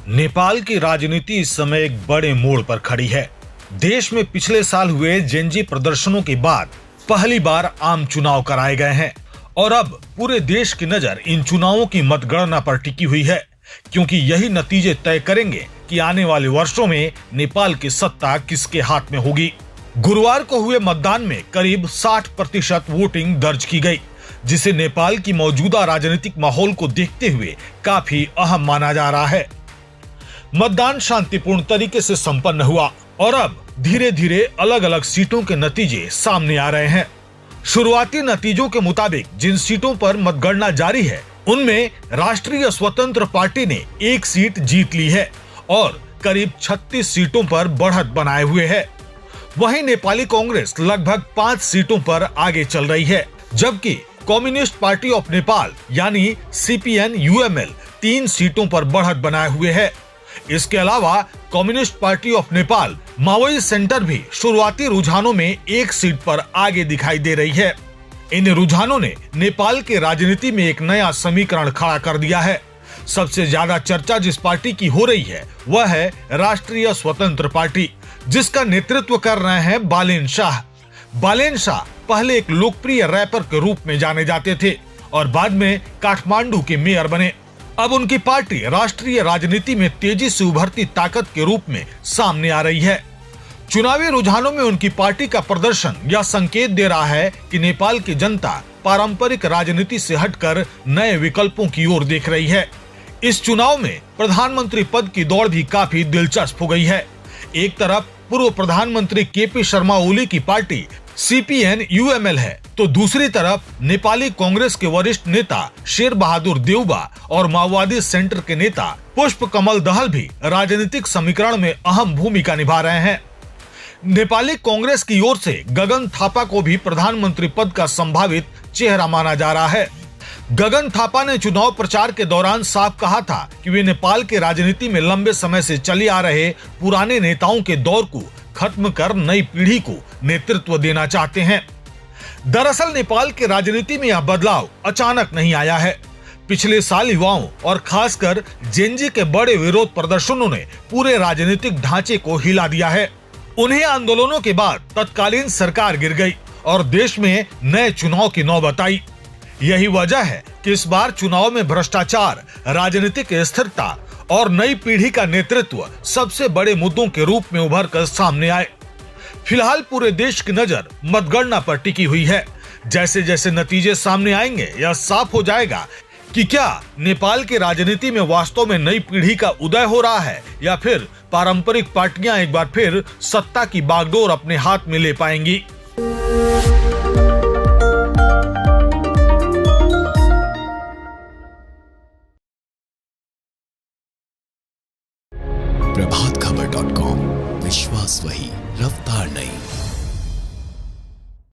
नेपाल की राजनीति इस समय एक बड़े मोड़ पर खड़ी है। देश में पिछले साल हुए जेनजी प्रदर्शनों के बाद पहली बार आम चुनाव कराए गए हैं और अब पूरे देश की नजर इन चुनावों की मतगणना पर टिकी हुई है, क्योंकि यही नतीजे तय करेंगे कि आने वाले वर्षों में नेपाल की सत्ता किसके हाथ में होगी। गुरुवार को हुए मतदान में करीब 60% वोटिंग दर्ज की गई, जिसे नेपाल की मौजूदा राजनीतिक माहौल को देखते हुए काफी अहम माना जा रहा है। मतदान शांतिपूर्ण तरीके से संपन्न हुआ और अब धीरे धीरे अलग अलग सीटों के नतीजे सामने आ रहे हैं। शुरुआती नतीजों के मुताबिक जिन सीटों पर मतगणना जारी है, उनमें राष्ट्रीय स्वतंत्र पार्टी ने 1 सीट जीत ली है और करीब 36 सीटों पर बढ़त बनाए हुए है। वहीं नेपाली कांग्रेस लगभग 5 सीटों पर आगे चल रही है, जबकि कम्युनिस्ट पार्टी ऑफ नेपाल यानी CPN-UML 3 सीटों पर बढ़त बनाए हुए है। इसके अलावा कम्युनिस्ट पार्टी ऑफ नेपाल माओवादी सेंटर भी शुरुआती रुझानों में 1 सीट पर आगे दिखाई दे रही है। इन रुझानों ने नेपाल के राजनीति में एक नया समीकरण खड़ा कर दिया है। सबसे ज्यादा चर्चा जिस पार्टी की हो रही है वह है राष्ट्रीय स्वतंत्र पार्टी, जिसका नेतृत्व कर रहे हैं बालेन शाह। बालेन शाह पहले एक लोकप्रिय रैपर के रूप में जाने जाते थे और बाद में काठमांडू के मेयर बने। अब उनकी पार्टी राष्ट्रीय राजनीति में तेजी से उभरती ताकत के रूप में सामने आ रही है। चुनावी रुझानों में उनकी पार्टी का प्रदर्शन यह संकेत दे रहा है कि नेपाल की जनता पारंपरिक राजनीति से हटकर नए विकल्पों की ओर देख रही है। इस चुनाव में प्रधानमंत्री पद की दौड़ भी काफी दिलचस्प हो गई है। एक तरफ पूर्व प्रधानमंत्री KP शर्मा ओली की पार्टी CPN-UML है, तो दूसरी तरफ नेपाली कांग्रेस के वरिष्ठ नेता शेर बहादुर देउबा और माओवादी सेंटर के नेता पुष्प कमल दहल भी राजनीतिक समीकरण में अहम भूमिका निभा रहे हैं। नेपाली कांग्रेस की ओर से गगन थापा को भी प्रधानमंत्री पद का संभावित चेहरा माना जा रहा है। गगन थापा ने चुनाव प्रचार के दौरान साफ कहा था कि वे नेपाल के राजनीति में लंबे समय से चले आ रहे पुराने नेताओं के दौर को खत्म कर नई पीढ़ी को नेतृत्व देना चाहते हैं। दरअसल नेपाल के राजनीति में यह बदलाव अचानक नहीं आया है। पिछले साल युवाओं और खासकर जेनजी के बड़े विरोध प्रदर्शनों ने पूरे राजनीतिक ढांचे को हिला दिया है। उन्हीं आंदोलनों के बाद तत्कालीन सरकार गिर गई और देश में नए चुनाव की नौबत आई। यही वजह है कि इस बार चुनाव में भ्रष्टाचार, राजनीतिक स्थिरता और नई पीढ़ी का नेतृत्व सबसे बड़े मुद्दों के रूप में उभर कर सामने आए। फिलहाल पूरे देश की नजर मतगणना पर टिकी हुई है। जैसे जैसे नतीजे सामने आएंगे, यह साफ हो जाएगा कि क्या नेपाल की राजनीति में वास्तव में नई पीढ़ी का उदय हो रहा है या फिर पारंपरिक पार्टियां एक बार फिर सत्ता की बागडोर अपने हाथ में ले पाएंगी। प्रभातखबर.com, विश्वास वही, रफ्तार नहीं।